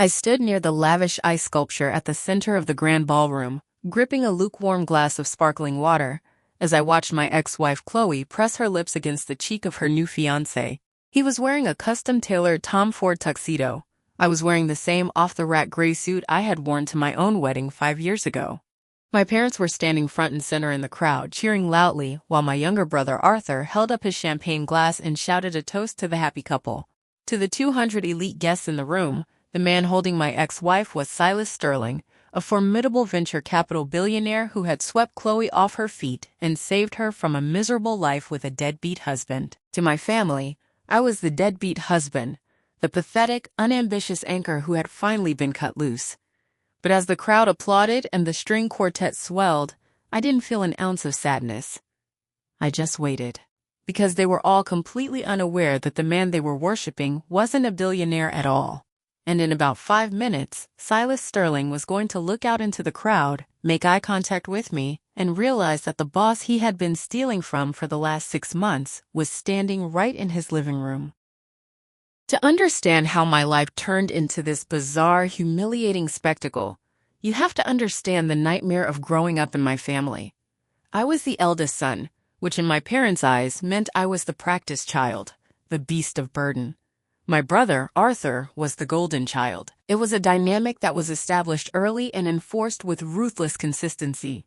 I stood near the lavish ice sculpture at the center of the grand ballroom, gripping a lukewarm glass of sparkling water, as I watched my ex-wife Chloe press her lips against the cheek of her new fiancé. He was wearing a custom-tailored Tom Ford tuxedo. I was wearing the same off-the-rack gray suit I had worn to my own wedding 5 years ago. My parents were standing front and center in the crowd, cheering loudly, while my younger brother Arthur held up his champagne glass and shouted a toast to the happy couple. To the 200 elite guests in the room, the man holding my ex-wife was Silas Sterling, a formidable venture capital billionaire who had swept Chloe off her feet and saved her from a miserable life with a deadbeat husband. To my family, I was the deadbeat husband, the pathetic, unambitious anchor who had finally been cut loose. But as the crowd applauded and the string quartet swelled, I didn't feel an ounce of sadness. I just waited, because they were all completely unaware that the man they were worshiping wasn't a billionaire at all. And in about 5 minutes, Silas Sterling was going to look out into the crowd, make eye contact with me, and realize that the boss he had been stealing from for the last 6 months was standing right in his living room. To understand how my life turned into this bizarre, humiliating spectacle, you have to understand the nightmare of growing up in my family. I was the eldest son, which in my parents' eyes meant I was the practice child, the beast of burden. My brother, Arthur, was the golden child. It was a dynamic that was established early and enforced with ruthless consistency.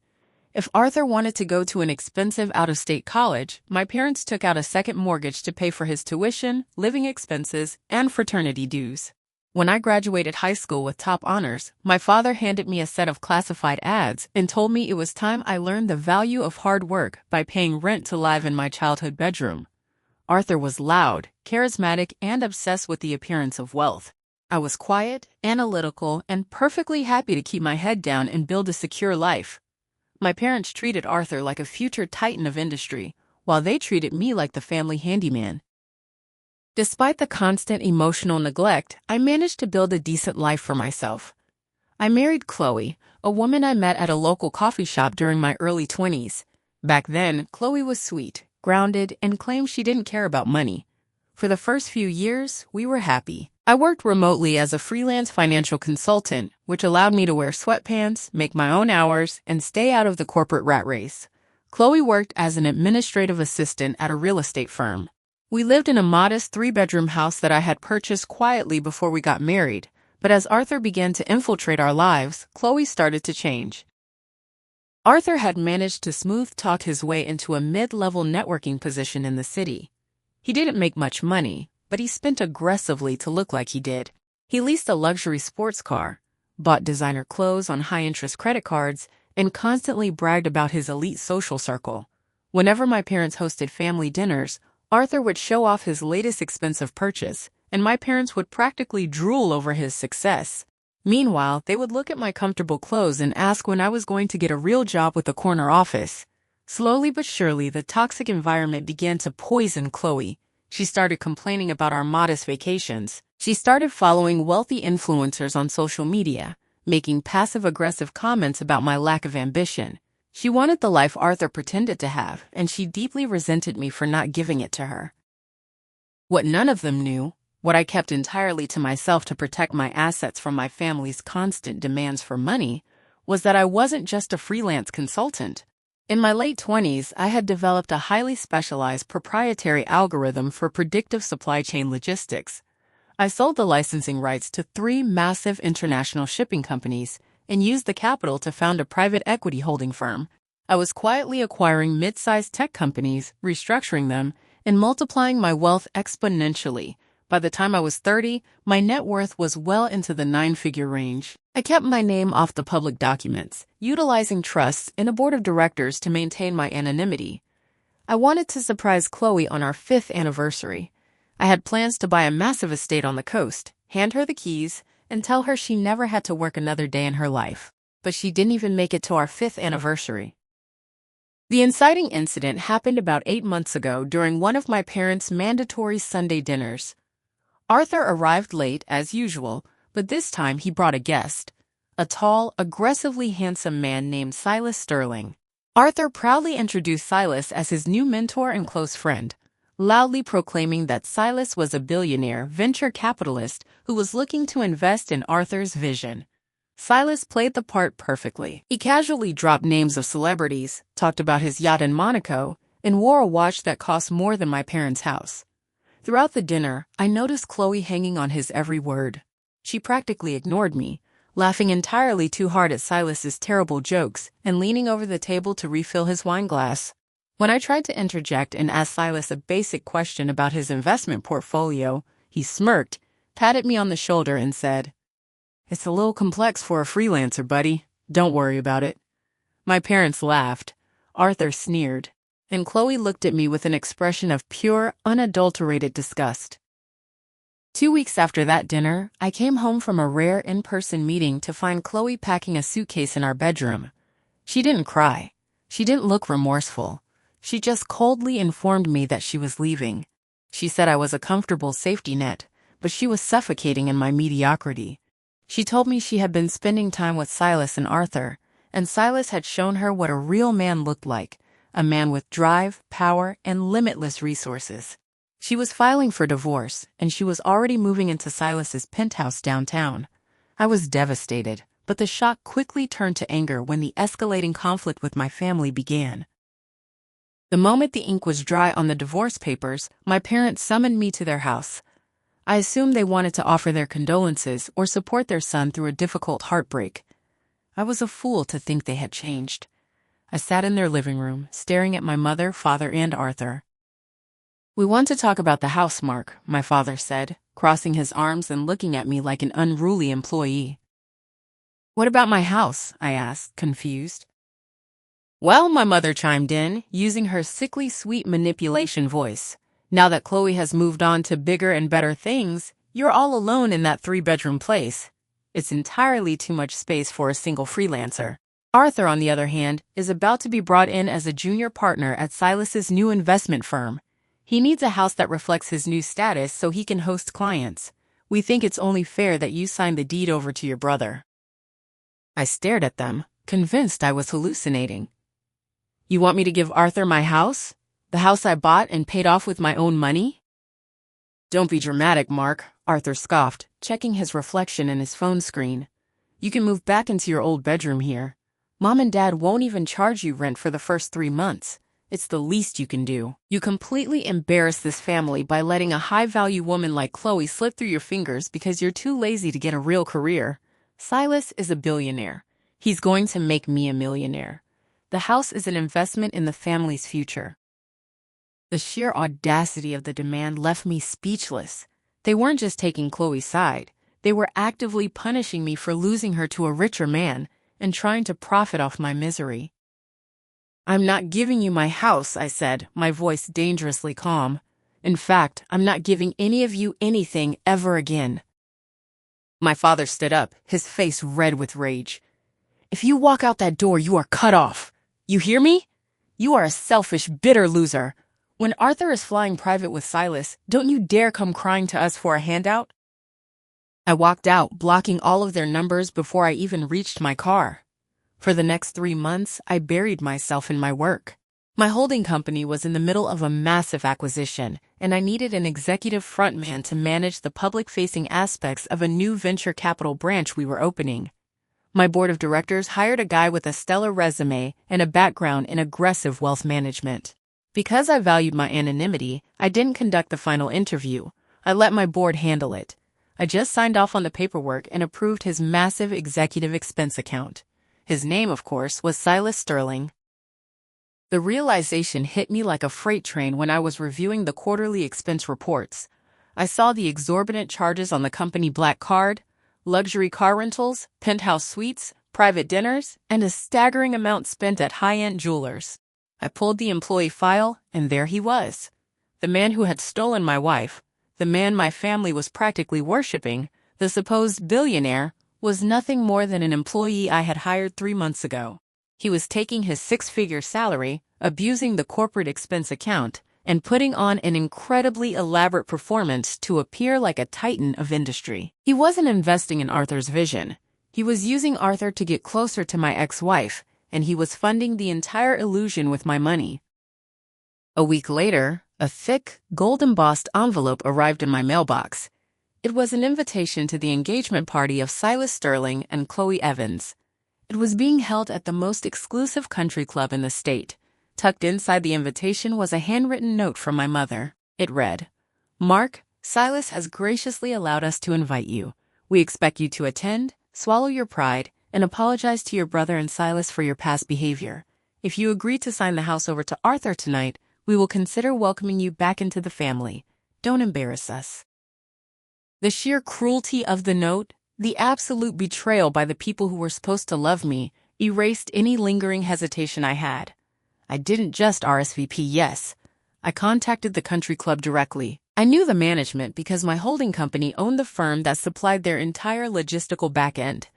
If Arthur wanted to go to an expensive out-of-state college, my parents took out a second mortgage to pay for his tuition, living expenses, and fraternity dues. When I graduated high school with top honors, my father handed me a set of classified ads and told me it was time I learned the value of hard work by paying rent to live in my childhood bedroom. Arthur was loud, charismatic, and obsessed with the appearance of wealth. I was quiet, analytical, and perfectly happy to keep my head down and build a secure life. My parents treated Arthur like a future titan of industry, while they treated me like the family handyman. Despite the constant emotional neglect, I managed to build a decent life for myself. I married Chloe, a woman I met at a local coffee shop during my early 20s. Back then, Chloe was sweet, grounded, and claimed she didn't care about money. For the first few years, we were happy. I worked remotely as a freelance financial consultant, which allowed me to wear sweatpants, make my own hours, and stay out of the corporate rat race. Chloe worked as an administrative assistant at a real estate firm. We lived in a modest 3-bedroom house that I had purchased quietly before we got married, but as Arthur began to infiltrate our lives, Chloe started to change. Arthur had managed to smooth-talk his way into a mid-level networking position in the city. He didn't make much money, but he spent aggressively to look like he did. He leased a luxury sports car, bought designer clothes on high-interest credit cards, and constantly bragged about his elite social circle. Whenever my parents hosted family dinners, Arthur would show off his latest expensive purchase, and my parents would practically drool over his success. Meanwhile, they would look at my comfortable clothes and ask when I was going to get a real job with a corner office. Slowly but surely, the toxic environment began to poison Chloe. She started complaining about our modest vacations. She started following wealthy influencers on social media, making passive-aggressive comments about my lack of ambition. She wanted the life Arthur pretended to have, and she deeply resented me for not giving it to her. What none of them knew, what I kept entirely to myself to protect my assets from my family's constant demands for money, was that I wasn't just a freelance consultant. In my late 20s, I had developed a highly specialized proprietary algorithm for predictive supply chain logistics. I sold the licensing rights to 3 massive international shipping companies and used the capital to found a private equity holding firm. I was quietly acquiring mid-sized tech companies, restructuring them, and multiplying my wealth exponentially. By the time I was 30, my net worth was well into the 9-figure range. I kept my name off the public documents, utilizing trusts and a board of directors to maintain my anonymity. I wanted to surprise Chloe on our 5th anniversary. I had plans to buy a massive estate on the coast, hand her the keys, and tell her she never had to work another day in her life. But she didn't even make it to our 5th anniversary. The inciting incident happened about 8 months ago during one of my parents' mandatory Sunday dinners. Arthur arrived late, as usual, but this time he brought a guest, a tall, aggressively handsome man named Silas Sterling. Arthur proudly introduced Silas as his new mentor and close friend. loudly proclaiming that Silas was a billionaire venture capitalist who was looking to invest in Arthur's vision. Silas played the part perfectly. He casually dropped names of celebrities, talked about his yacht in Monaco, and wore a watch that cost more than my parents' house. Throughout the dinner, I noticed Chloe hanging on his every word. She practically ignored me, laughing entirely too hard at Silas's terrible jokes and leaning over the table to refill his wine glass. When I tried to interject and ask Silas a basic question about his investment portfolio, he smirked, patted me on the shoulder, and said, "It's a little complex for a freelancer, buddy. Don't worry about it." My parents laughed. Arthur sneered, and Chloe looked at me with an expression of pure, unadulterated disgust. 2 weeks after that dinner, I came home from a rare in-person meeting to find Chloe packing a suitcase in our bedroom. She didn't cry. She didn't look remorseful. She just coldly informed me that she was leaving. She said I was a comfortable safety net, but she was suffocating in my mediocrity. She told me she had been spending time with Silas and Arthur, and Silas had shown her what a real man looked like, a man with drive, power, and limitless resources. She was filing for divorce, and she was already moving into Silas's penthouse downtown. I was devastated, but the shock quickly turned to anger when the escalating conflict with my family began. The moment the ink was dry on the divorce papers, my parents summoned me to their house. I assumed they wanted to offer their condolences or support their son through a difficult heartbreak. I was a fool to think they had changed. I sat in their living room, staring at my mother, father, and Arthur. "We want to talk about the house, Mark," my father said, crossing his arms and looking at me like an unruly employee. "What about my house?" I asked, confused. "Well," my mother chimed in, using her sickly sweet manipulation voice, "now that Chloe has moved on to bigger and better things, you're all alone in that 3-bedroom place. It's entirely too much space for a single freelancer. Arthur, on the other hand, is about to be brought in as a junior partner at Silas's new investment firm. He needs a house that reflects his new status so he can host clients. We think it's only fair that you sign the deed over to your brother." I stared at them, convinced I was hallucinating. "You want me to give Arthur my house? The house I bought and paid off with my own money?" "Don't be dramatic, Mark," Arthur scoffed, checking his reflection in his phone screen. "You can move back into your old bedroom here. Mom and Dad won't even charge you rent for the first 3 months. It's the least you can do. You completely embarrass this family by letting a high-value woman like Chloe slip through your fingers because you're too lazy to get a real career. Silas is a billionaire. He's going to make me a millionaire. The house is an investment in the family's future." The sheer audacity of the demand left me speechless. They weren't just taking Chloe's side. They were actively punishing me for losing her to a richer man and trying to profit off my misery. "I'm not giving you my house," I said, my voice dangerously calm. "In fact, I'm not giving any of you anything ever again." My father stood up, his face red with rage. "If you walk out that door, you are cut off. You hear me? You are a selfish, bitter loser. When Arthur is flying private with Silas, don't you dare come crying to us for a handout." I walked out, blocking all of their numbers before I even reached my car. For the next 3 months, I buried myself in my work. My holding company was in the middle of a massive acquisition, and I needed an executive frontman to manage the public-facing aspects of a new venture capital branch we were opening. My board of directors hired a guy with a stellar resume and a background in aggressive wealth management. Because I valued my anonymity, I didn't conduct the final interview. I let my board handle it. I just signed off on the paperwork and approved his massive executive expense account. His name, of course, was Silas Sterling. The realization hit me like a freight train when I was reviewing the quarterly expense reports. I saw the exorbitant charges on the company black card, luxury car rentals, penthouse suites, private dinners, and a staggering amount spent at high-end jewelers. I pulled the employee file, and there he was. The man who had stolen my wife, the man my family was practically worshipping, the supposed billionaire, was nothing more than an employee I had hired 3 months ago. He was taking his 6-figure salary, abusing the corporate expense account, and putting on an incredibly elaborate performance to appear like a titan of industry. He wasn't investing in Arthur's vision. He was using Arthur to get closer to my ex-wife, and he was funding the entire illusion with my money. A week later, A thick, gold-embossed envelope arrived in my mailbox. It was an invitation to the engagement party of Silas Sterling and Chloe Evans. It was being held at the most exclusive country club in the state. Tucked inside the invitation was a handwritten note from my mother. It read, "Mark, Silas has graciously allowed us to invite you. We expect you to attend, swallow your pride, and apologize to your brother and Silas for your past behavior. If you agree to sign the house over to Arthur tonight, we will consider welcoming you back into the family. Don't embarrass us." The sheer cruelty of the note, the absolute betrayal by the people who were supposed to love me, erased any lingering hesitation I had. I didn't just RSVP yes. I contacted the country club directly. I knew the management because my holding company owned the firm that supplied their entire logistical back end.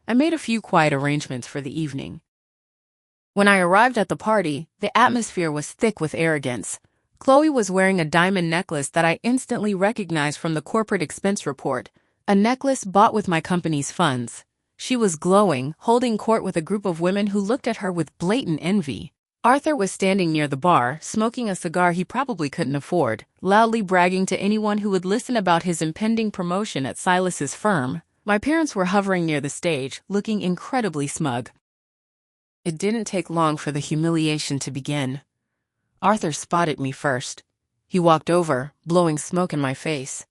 I made a few quiet arrangements for the evening. When I arrived at the party, the atmosphere was thick with arrogance. Chloe was wearing a diamond necklace that I instantly recognized from the corporate expense report, a necklace bought with my company's funds. She was glowing, holding court with a group of women who looked at her with blatant envy. Arthur was standing near the bar, smoking a cigar he probably couldn't afford, loudly bragging to anyone who would listen about his impending promotion at Silas's firm. My parents were hovering near the stage, looking incredibly smug. It didn't take long for the humiliation to begin. Arthur spotted me first. He walked over, blowing smoke in my face.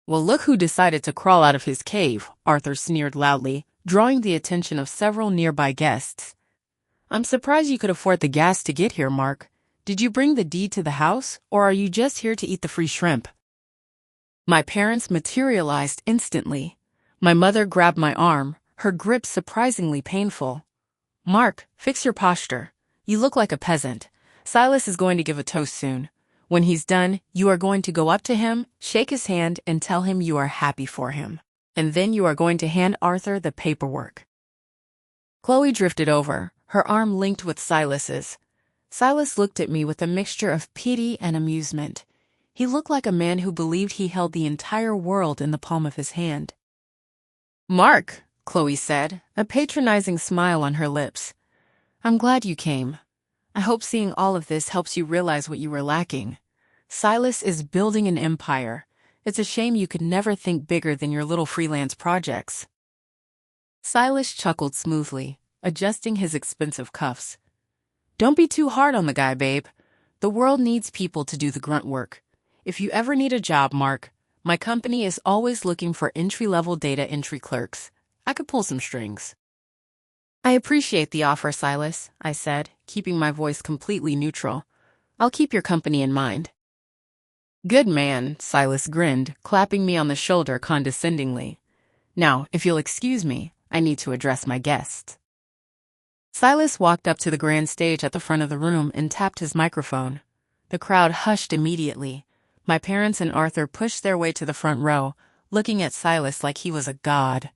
"Well, look who decided to crawl out of his cave," Arthur sneered loudly, drawing the attention of several nearby guests. "I'm surprised you could afford the gas to get here, Mark. Did you bring the deed to the house, or are you just here to eat the free shrimp?" My parents materialized instantly. My mother grabbed my arm, her grip surprisingly painful. "Mark, fix your posture. You look like a peasant. Silas is going to give a toast soon. When he's done, you are going to go up to him, shake his hand, and tell him you are happy for him. And then you are going to hand Arthur the paperwork." Chloe drifted over, her arm linked with Silas's. Silas looked at me with a mixture of pity and amusement. He looked like a man who believed he held the entire world in the palm of his hand. "Mark," Chloe said, a patronizing smile on her lips. "I'm glad you came. I hope seeing all of this helps you realize what you were lacking. Silas is building an empire. It's a shame you could never think bigger than your little freelance projects." Silas chuckled smoothly, adjusting his expensive cuffs. "Don't be too hard on the guy, babe. The world needs people to do the grunt work. If you ever need a job, Mark, my company is always looking for entry-level data entry clerks. I could pull some strings." "I appreciate the offer, Silas," I said, keeping my voice completely neutral. "I'll keep your company in mind." "Good man," Silas grinned, clapping me on the shoulder condescendingly. "Now, if you'll excuse me, I need to address my guests." Silas walked up to the grand stage at the front of the room and tapped his microphone. The crowd hushed immediately. My parents and Arthur pushed their way to the front row, looking at Silas like he was a god.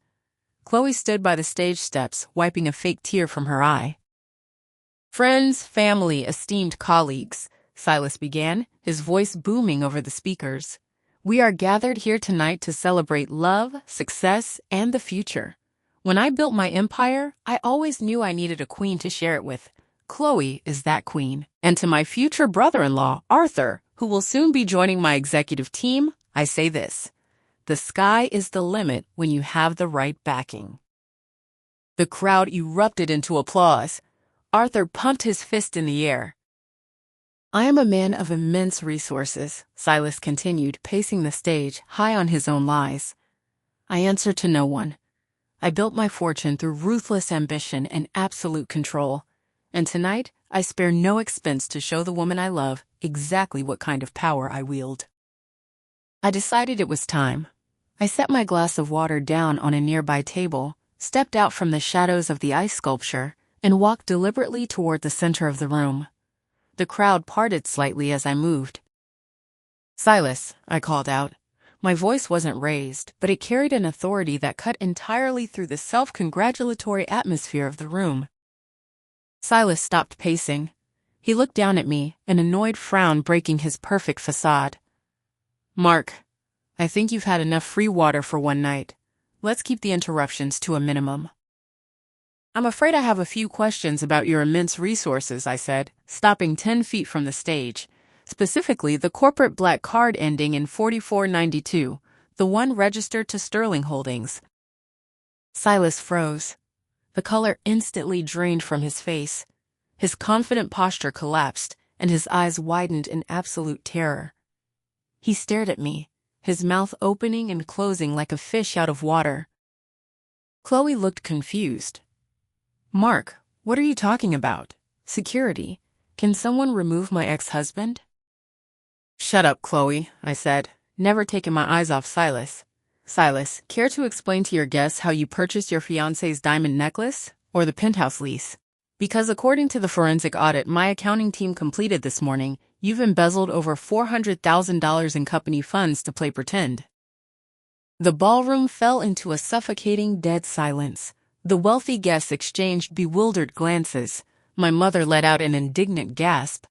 Chloe stood by the stage steps, wiping a fake tear from her eye. "Friends, family, esteemed colleagues," Silas began, his voice booming over the speakers. "We are gathered here tonight to celebrate love, success, and the future. When I built my empire, I always knew I needed a queen to share it with. Chloe is that queen. And to my future brother-in-law, Arthur, who will soon be joining my executive team, I say this: the sky is the limit when you have the right backing." The crowd erupted into applause. Arthur pumped his fist in the air. "I am a man of immense resources," Silas continued, pacing the stage, high on his own lies. "I answer to no one. I built my fortune through ruthless ambition and absolute control. And tonight, I spare no expense to show the woman I love exactly what kind of power I wield." I decided it was time. I set my glass of water down on a nearby table, stepped out from the shadows of the ice sculpture, and walked deliberately toward the center of the room. The crowd parted slightly as I moved. "Silas," I called out. My voice wasn't raised, but it carried an authority that cut entirely through the self-congratulatory atmosphere of the room. Silas stopped pacing. He looked down at me, an annoyed frown breaking his perfect facade. "Mark, I think you've had enough free water for one night. Let's keep the interruptions to a minimum." "I'm afraid I have a few questions about your immense resources," I said, stopping 10 feet from the stage. specifically the corporate black card ending in 4492, the one registered to Sterling Holdings. Silas froze. The color instantly drained from his face. His confident posture collapsed, and his eyes widened in absolute terror. He stared at me, his mouth opening and closing like a fish out of water. Chloe looked confused. "Mark, what are you talking about? Security? Can someone remove my ex-husband?" "Shut up, Chloe," I said, never taking my eyes off Silas. "Silas, care to explain to your guests how you purchased your fiancé's diamond necklace, or the penthouse lease? Because according to the forensic audit my accounting team completed this morning, you've embezzled over $400,000 in company funds to play pretend." The ballroom fell into a suffocating dead silence. The wealthy guests exchanged bewildered glances. My mother let out an indignant gasp.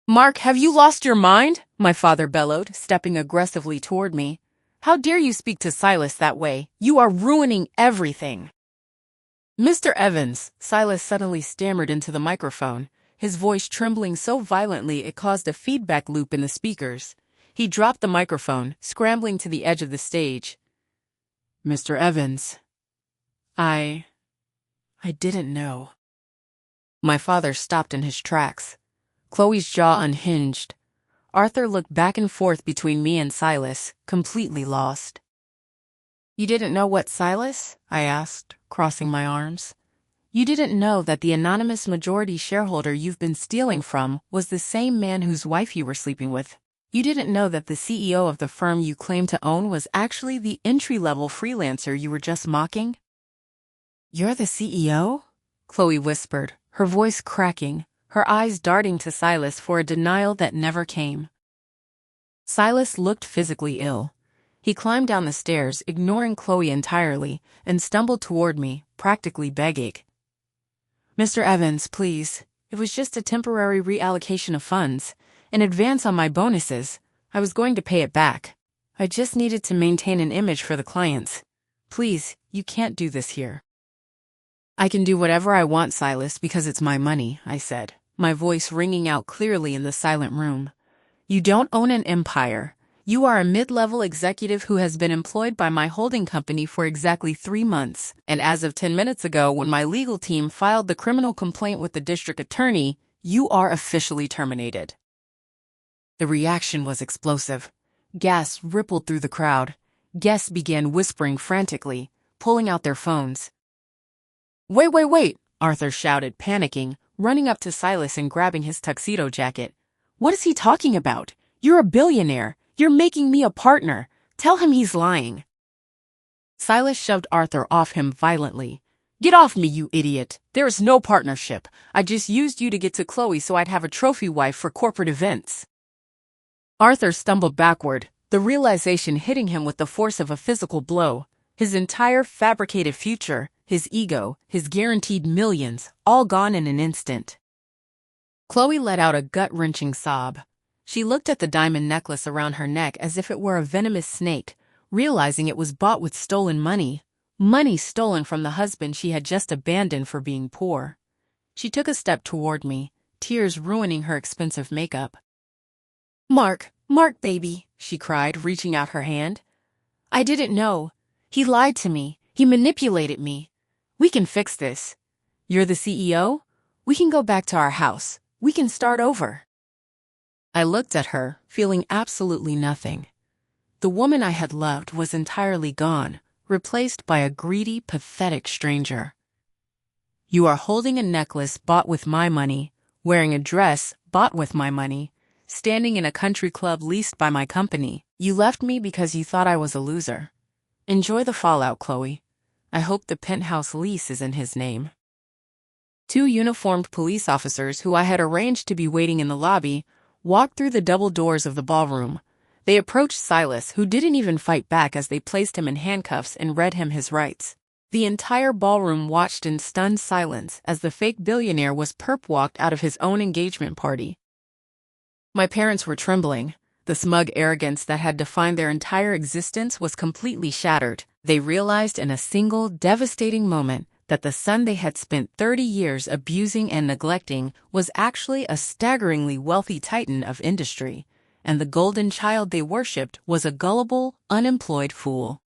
"Mark, have you lost your mind?" my father bellowed, stepping aggressively toward me. "How dare you speak to Silas that way? You are ruining everything." "Mr. Evans," Silas suddenly stammered into the microphone, his voice trembling so violently it caused a feedback loop in the speakers. He dropped the microphone, scrambling to the edge of the stage. "Mr. Evans, I didn't know." My father stopped in his tracks. Chloe's jaw unhinged. Arthur looked back and forth between me and Silas, completely lost. "You didn't know what, Silas?" I asked, crossing my arms. "You didn't know that the anonymous majority shareholder you've been stealing from was the same man whose wife you were sleeping with? You didn't know that the CEO of the firm you claim to own was actually the entry-level freelancer you were just mocking?" "You're the CEO?" Chloe whispered, her voice cracking, her eyes darting to Silas for a denial that never came. Silas looked physically ill. He climbed down the stairs, ignoring Chloe entirely, and stumbled toward me, practically begging. "Mr. Evans, please. It was just a temporary reallocation of funds, an advance on my bonuses. I was going to pay it back. I just needed to maintain an image for the clients. Please, you can't do this here." "I can do whatever I want, Silas, because it's my money," I said, my voice ringing out clearly in the silent room. "You don't own an empire. You are a mid-level executive who has been employed by my holding company for exactly 3 months, and as of 10 minutes ago, when my legal team filed the criminal complaint with the district attorney, you are officially terminated." The reaction was explosive. Gasps rippled through the crowd. Guests began whispering frantically, pulling out their phones. Wait, Arthur shouted, panicking, running up to Silas and grabbing his tuxedo jacket. "What is he talking about? You're a billionaire. You're making me a partner. Tell him he's lying." Silas shoved Arthur off him violently. "Get off me, you idiot. There is no partnership. I just used you to get to Chloe so I'd have a trophy wife for corporate events." Arthur stumbled backward, the realization hitting him with the force of a physical blow. His entire fabricated future, his ego, his guaranteed millions, all gone in an instant. Chloe let out a gut-wrenching sob. She looked at the diamond necklace around her neck as if it were a venomous snake, realizing it was bought with stolen money. Money stolen from the husband she had just abandoned for being poor. She took a step toward me, tears ruining her expensive makeup. Mark, baby," she cried, reaching out her hand. "I didn't know. He lied to me. He manipulated me. We can fix this. You're the CEO? We can go back to our house. We can start over." I looked at her, feeling absolutely nothing. The woman I had loved was entirely gone, replaced by a greedy, pathetic stranger. "You are holding a necklace bought with my money, wearing a dress bought with my money, standing in a country club leased by my company. You left me because you thought I was a loser. Enjoy the fallout, Chloe. I hope the penthouse lease is in his name." 2 uniformed police officers who I had arranged to be waiting in the lobby walked through the double doors of the ballroom. They approached Silas, who didn't even fight back as they placed him in handcuffs and read him his rights. The entire ballroom watched in stunned silence as the fake billionaire was perp-walked out of his own engagement party. My parents were trembling. The smug arrogance that had defined their entire existence was completely shattered. They realized in a single, devastating moment that the son they had spent 30 years abusing and neglecting was actually a staggeringly wealthy titan of industry, and the golden child they worshipped was a gullible, unemployed fool.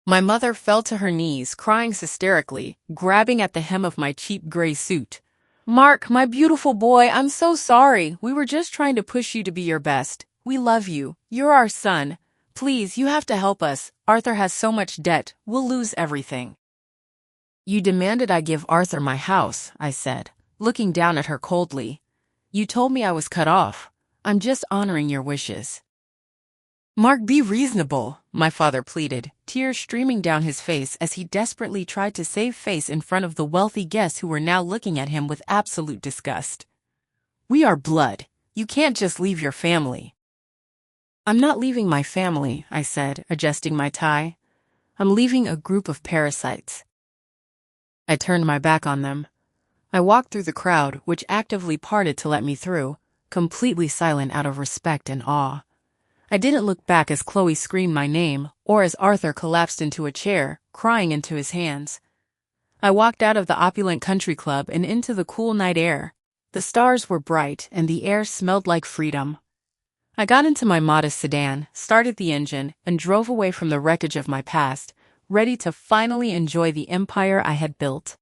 My mother fell to her knees, crying hysterically, grabbing at the hem of my cheap gray suit. "Mark, my beautiful boy, I'm so sorry. We were just trying to push you to be your best. We love you. You're our son. Please, you have to help us. Arthur has so much debt. We'll lose everything." "You demanded I give Arthur my house," I said, looking down at her coldly. "You told me I was cut off. I'm just honoring your wishes." "Mark, be reasonable," my father pleaded, tears streaming down his face as he desperately tried to save face in front of the wealthy guests who were now looking at him with absolute disgust. "We are blood. You can't just leave your family." "I'm not leaving my family," I said, adjusting my tie. "I'm leaving a group of parasites." I turned my back on them. I walked through the crowd, which actively parted to let me through, completely silent out of respect and awe. I didn't look back as Chloe screamed my name, or as Arthur collapsed into a chair, crying into his hands. I walked out of the opulent country club and into the cool night air. The stars were bright, and the air smelled like freedom. I got into my modest sedan, started the engine, and drove away from the wreckage of my past, ready to finally enjoy the empire I had built.